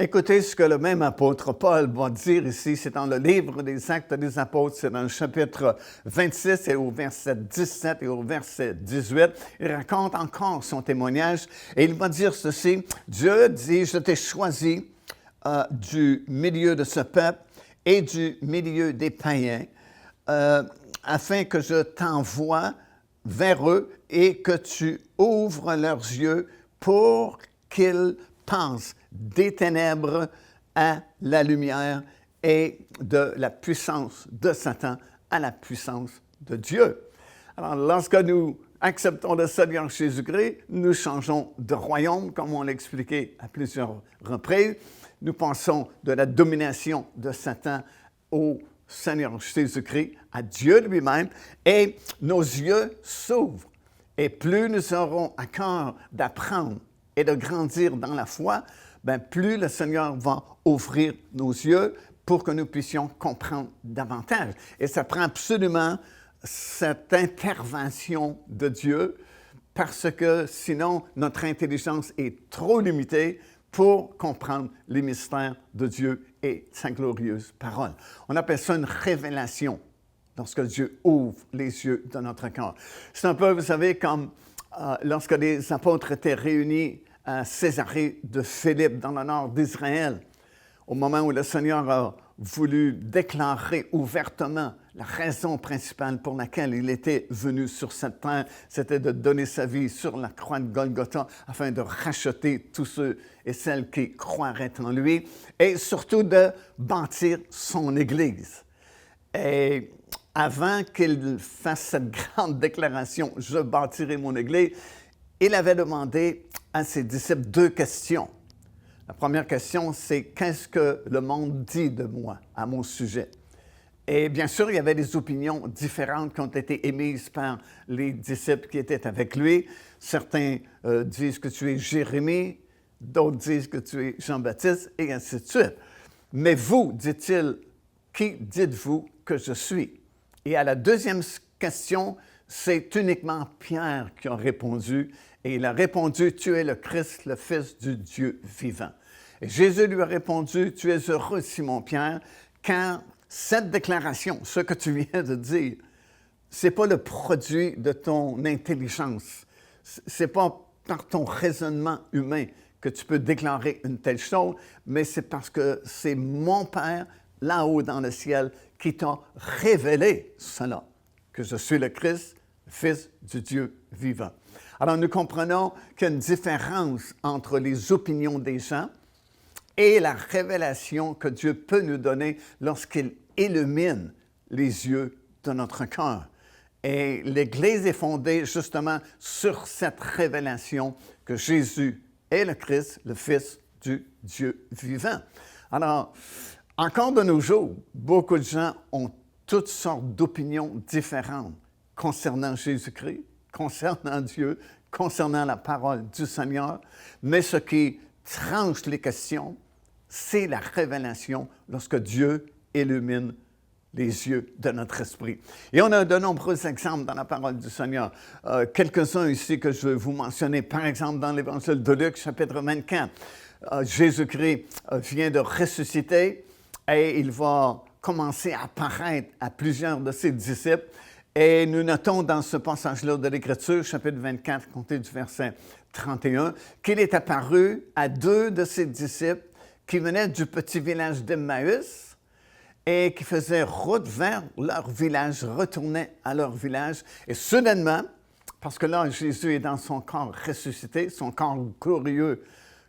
Écoutez ce que le même apôtre Paul va dire ici, c'est dans le livre des Actes des Apôtres, c'est dans le chapitre 26 et au verset 17 et au verset 18. Il raconte encore son témoignage et il va dire ceci, Dieu dit, je t'ai choisi du milieu de ce peuple et du milieu des païens, afin que je t'envoie vers eux et que tu ouvres leurs yeux pour qu'ils passent des ténèbres à la lumière et de la puissance de Satan à la puissance de Dieu. Alors, lorsque nous acceptons le Seigneur Jésus-Christ, nous changeons de royaume, comme on l'a expliqué à plusieurs reprises. Nous passons de la domination de Satan au Seigneur Jésus-Christ, à Dieu lui-même, et nos yeux s'ouvrent. Et plus nous aurons à cœur d'apprendre et de grandir dans la foi, bien, plus le Seigneur va ouvrir nos yeux pour que nous puissions comprendre davantage. Et ça prend absolument cette intervention de Dieu parce que sinon, notre intelligence est trop limitée pour comprendre les mystères de Dieu et sa glorieuse parole. On appelle ça une révélation lorsque Dieu ouvre les yeux de notre cœur. C'est un peu, vous savez, comme lorsque les apôtres étaient réunis à Césarée de Philippe, dans le nord d'Israël, au moment où le Seigneur a voulu déclarer ouvertement la raison principale pour laquelle il était venu sur cette terre, c'était de donner sa vie sur la croix de Golgotha afin de racheter tous ceux et celles qui croiraient en lui et surtout de bâtir son Église. Et avant qu'il fasse cette grande déclaration, « Je bâtirai mon Église », il avait demandé à ses disciples 2 questions. La première question, c'est « Qu'est-ce que le monde dit de moi à mon sujet? » Et bien sûr, il y avait des opinions différentes qui ont été émises par les disciples qui étaient avec lui. Certains disent que tu es Jérémie, d'autres disent que tu es Jean-Baptiste, et ainsi de suite. Mais vous, dit-il, qui dites-vous que je suis? Et à la deuxième question, c'est uniquement Pierre qui a répondu. Et il a répondu, tu es le Christ, le Fils du Dieu vivant. Et Jésus lui a répondu, tu es heureux, Simon-Pierre, car cette déclaration, ce que tu viens de dire, ce n'est pas le produit de ton intelligence. Ce n'est pas par ton raisonnement humain que tu peux déclarer une telle chose, mais c'est parce que c'est mon Père, là-haut dans le ciel, qui t'a révélé cela, que je suis le Christ, le Fils du Dieu vivant. Alors, nous comprenons qu'il y a une différence entre les opinions des gens et la révélation que Dieu peut nous donner lorsqu'il illumine les yeux de notre cœur. Et l'Église est fondée justement sur cette révélation que Jésus est le Christ, le Fils du Dieu vivant. Alors, encore de nos jours, beaucoup de gens ont toutes sortes d'opinions différentes concernant Jésus-Christ, concernant Dieu, concernant la parole du Seigneur, mais ce qui tranche les questions, c'est la révélation lorsque Dieu illumine les yeux de notre esprit. Et on a de nombreux exemples dans la parole du Seigneur. Quelques-uns ici que je vais vous mentionner. Par exemple, dans l'Évangile de Luc, chapitre 24, Jésus-Christ vient de ressusciter et il va commencer à apparaître à plusieurs de ses disciples. Et nous notons dans ce passage-là de l'Écriture, chapitre 24, compté du verset 31, qu'il est apparu à 2 de ses disciples qui venaient du petit village d'Emmaüs et qui faisaient route vers leur village, retournaient à leur village. Et soudainement, parce que là, Jésus est dans son corps ressuscité, son corps glorieux,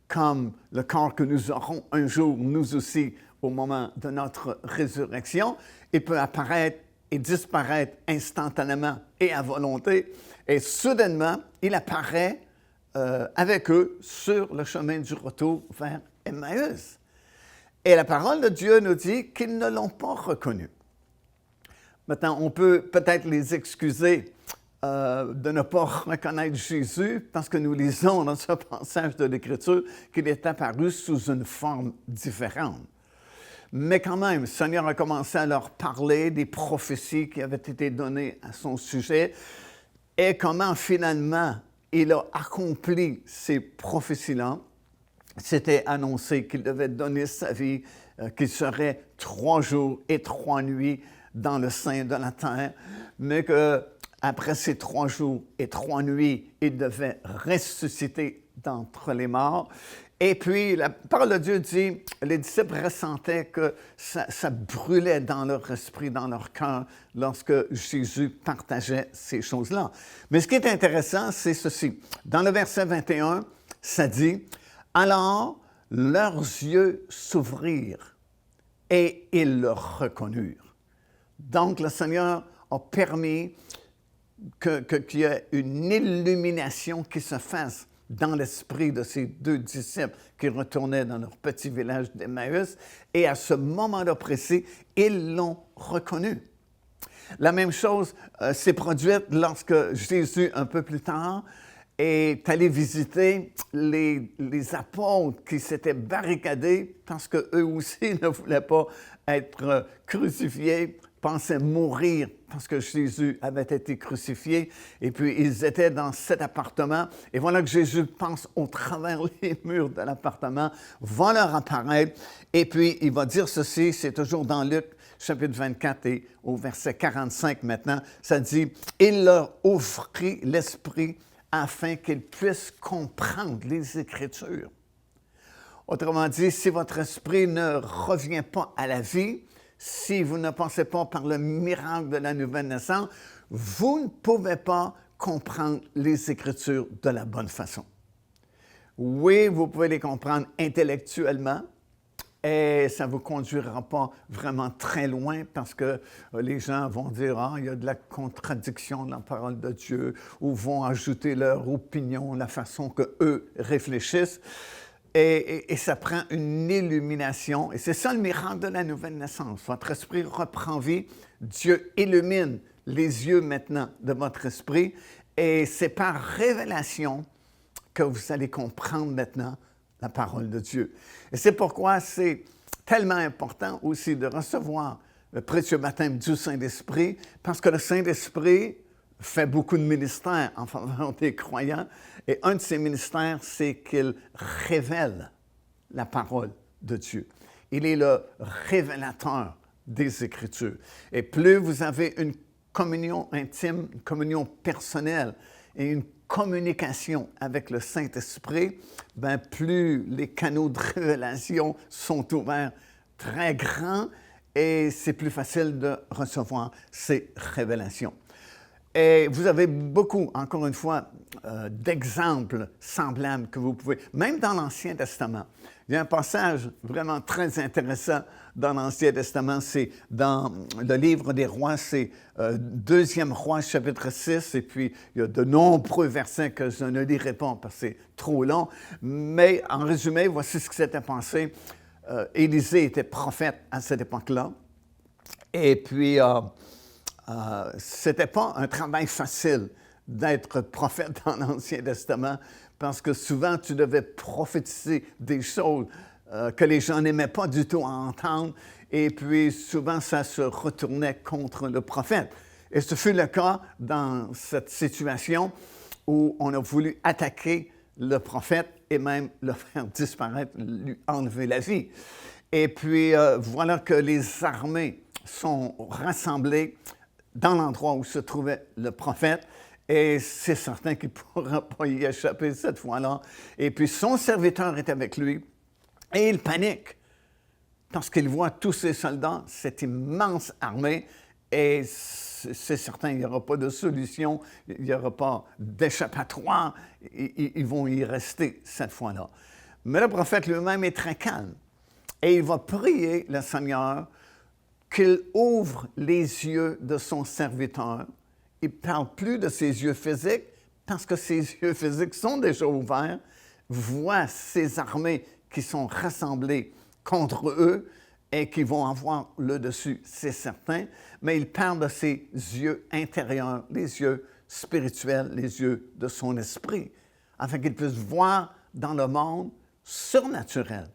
comme le corps que nous aurons un jour, nous aussi, au moment de notre résurrection, il peut apparaître et disparaître instantanément et à volonté. Et soudainement, il apparaît avec eux sur le chemin du retour vers Emmaüs. Et la parole de Dieu nous dit qu'ils ne l'ont pas reconnu. Maintenant, on peut peut-être les excuser de ne pas reconnaître Jésus parce que nous lisons dans ce passage de l'Écriture qu'il est apparu sous une forme différente. Mais quand même, le Seigneur a commencé à leur parler des prophéties qui avaient été données à son sujet et comment finalement il a accompli ces prophéties-là s'était annoncé qu'il devait donner sa vie, qu'il serait 3 jours et 3 nuits dans le sein de la terre, mais qu'après ces 3 jours et 3 nuits, il devait ressusciter d'entre les morts. Et puis, la parole de Dieu dit, les disciples ressentaient que ça brûlait dans leur esprit, dans leur cœur, lorsque Jésus partageait ces choses-là. Mais ce qui est intéressant, c'est ceci. Dans le verset 21, ça dit, « Alors, leurs yeux s'ouvrirent et ils le reconnurent. » Donc, le Seigneur a permis qu'il y ait une illumination qui se fasse dans l'esprit de ces 2 disciples qui retournaient dans leur petit village d'Emmaüs. Et à ce moment-là précis, ils l'ont reconnu. La même chose s'est produite lorsque Jésus, un peu plus tard, est allé visiter les apôtres qui s'étaient barricadés parce qu'eux aussi ne voulaient pas être crucifiés, pensaient mourir parce que Jésus avait été crucifié. Et puis, ils étaient dans cet appartement. Et voilà que Jésus passe au travers les murs de l'appartement, va leur apparaître. Et puis, il va dire ceci, c'est toujours dans Luc, chapitre 24 et au verset 45 maintenant. Ça dit, « Il leur offrit l'esprit afin qu'ils puissent comprendre les Écritures. » Autrement dit, si votre esprit ne revient pas à la vie, si vous ne passez pas par le miracle de la nouvelle naissance, vous ne pouvez pas comprendre les Écritures de la bonne façon. Oui, vous pouvez les comprendre intellectuellement, et ça ne vous conduira pas vraiment très loin parce que les gens vont dire « Ah, il y a de la contradiction dans la parole de Dieu » ou vont ajouter leur opinion, la façon qu'eux réfléchissent. Et ça prend une illumination. Et c'est ça le miracle de la nouvelle naissance. Votre esprit reprend vie. Dieu illumine les yeux maintenant de votre esprit. Et c'est par révélation que vous allez comprendre maintenant la parole de Dieu. Et c'est pourquoi c'est tellement important aussi de recevoir le précieux baptême du Saint-Esprit, parce que le Saint-Esprit fait beaucoup de ministères en faveur des croyants. Et un de ces ministères, c'est qu'il révèle la parole de Dieu. Il est le révélateur des Écritures. Et plus vous avez une communion intime, une communion personnelle et une communication avec le Saint-Esprit, bien, plus les canaux de révélation sont ouverts très grands et c'est plus facile de recevoir ces révélations. Et vous avez beaucoup, encore une fois, d'exemples semblables que vous pouvez, même dans l'Ancien Testament. Il y a un passage vraiment très intéressant dans l'Ancien Testament, c'est dans le livre des Rois, c'est 2e Roi, chapitre 6, et puis il y a de nombreux versets que je ne lirai pas parce que c'est trop long, mais en résumé, voici ce qui s'était passé. Élisée était prophète à cette époque-là, et puis c'était pas un travail facile d'être prophète dans l'Ancien Testament parce que souvent, tu devais prophétiser des choses que les gens n'aimaient pas du tout à entendre et puis souvent, ça se retournait contre le prophète. Et ce fut le cas dans cette situation où on a voulu attaquer le prophète et même le faire disparaître, lui enlever la vie. Et puis, voilà que les armées sont rassemblées dans l'endroit où se trouvait le prophète, et c'est certain qu'il ne pourra pas y échapper cette fois-là. Et puis son serviteur est avec lui, et il panique, parce qu'il voit tous ces soldats, cette immense armée, et c'est certain, il n'y aura pas de solution, il n'y aura pas d'échappatoire, ils vont y rester cette fois-là. Mais le prophète lui-même est très calme, et il va prier le Seigneur qu'il ouvre les yeux de son serviteur. Il ne parle plus de ses yeux physiques, parce que ses yeux physiques sont déjà ouverts, voit ces armées qui sont rassemblées contre eux et qui vont avoir le dessus, c'est certain, mais il parle de ses yeux intérieurs, les yeux spirituels, les yeux de son esprit, afin qu'il puisse voir dans le monde surnaturel.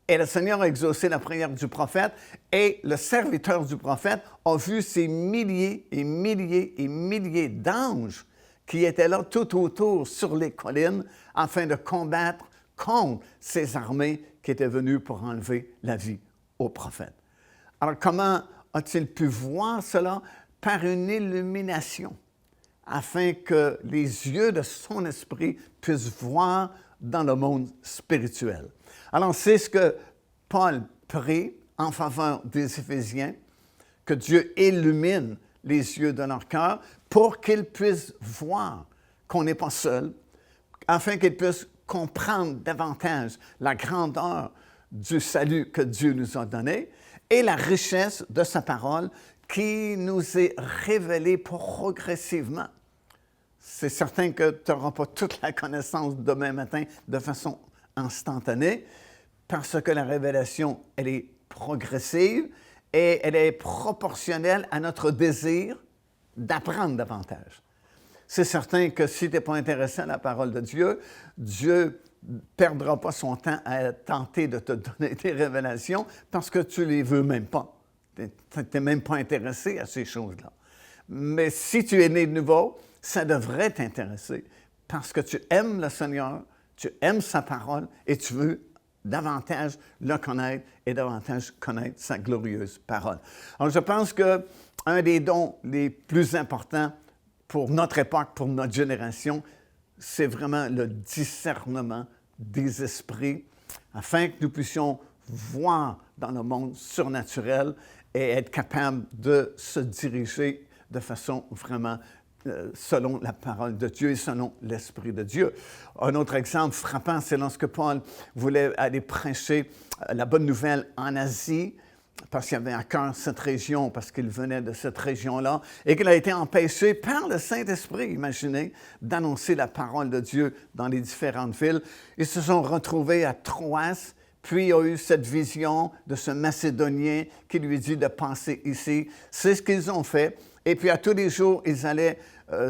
Et le Seigneur a exaucé la prière du prophète et le serviteur du prophète a vu ces milliers et milliers et milliers d'anges qui étaient là tout autour sur les collines afin de combattre contre ces armées qui étaient venues pour enlever la vie aux prophètes. Alors, comment a-t-il pu voir cela? Par une illumination, afin que les yeux de son esprit puissent voir dans le monde spirituel. Alors, c'est ce que Paul prie en faveur des Éphésiens, que Dieu illumine les yeux de leur cœur pour qu'ils puissent voir qu'on n'est pas seul, afin qu'ils puissent comprendre davantage la grandeur du salut que Dieu nous a donné et la richesse de sa parole qui nous est révélée progressivement. C'est certain que tu n'auras pas toute la connaissance demain matin de façon instantanée, parce que la révélation, elle est progressive et elle est proportionnelle à notre désir d'apprendre davantage. C'est certain que si tu n'es pas intéressé à la parole de Dieu, Dieu ne perdra pas son temps à tenter de te donner des révélations parce que tu ne les veux même pas. Tu n'es même pas intéressé à ces choses-là. Mais si tu es né de nouveau, ça devrait t'intéresser parce que tu aimes le Seigneur, tu aimes sa parole et tu veux davantage le connaître et davantage connaître sa glorieuse parole. Alors, je pense qu'un des dons les plus importants pour notre époque, pour notre génération, c'est vraiment le discernement des esprits, afin que nous puissions voir dans le monde surnaturel et être capables de se diriger de façon vraiment selon la parole de Dieu et selon l'Esprit de Dieu. Un autre exemple frappant, c'est lorsque Paul voulait aller prêcher la bonne nouvelle en Asie, parce qu'il avait à cœur cette région, parce qu'il venait de cette région-là, et qu'il a été empêché par le Saint-Esprit, imaginez, d'annoncer la parole de Dieu dans les différentes villes. Ils se sont retrouvés à Troas, puis il a eu cette vision de ce Macédonien qui lui dit de passer ici. C'est ce qu'ils ont fait. Et puis à tous les jours, ils allaient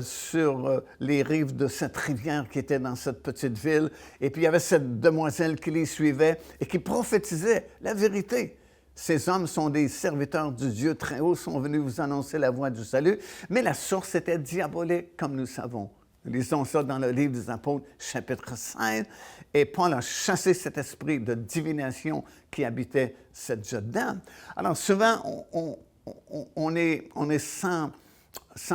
sur les rives de cette rivière qui était dans cette petite ville. Et puis il y avait cette demoiselle qui les suivait et qui prophétisait la vérité. Ces hommes sont des serviteurs du Dieu très haut, sont venus vous annoncer la voie du salut, mais la source était diabolique, comme nous savons. Nous lisons ça dans le livre des Apôtres, chapitre 16, et Paul a chassé cet esprit de divination qui habitait cette jeune dame. Alors souvent, on est sans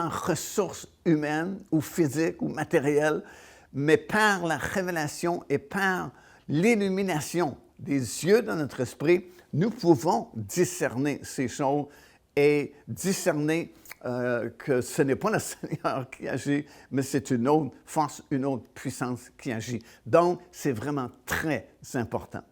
ressources humaines ou physiques ou matérielles, mais par la révélation et par l'illumination des yeux de notre esprit, nous pouvons discerner ces choses et discerner que ce n'est pas le Seigneur qui agit, mais c'est une autre force, une autre puissance qui agit. Donc, c'est vraiment très important.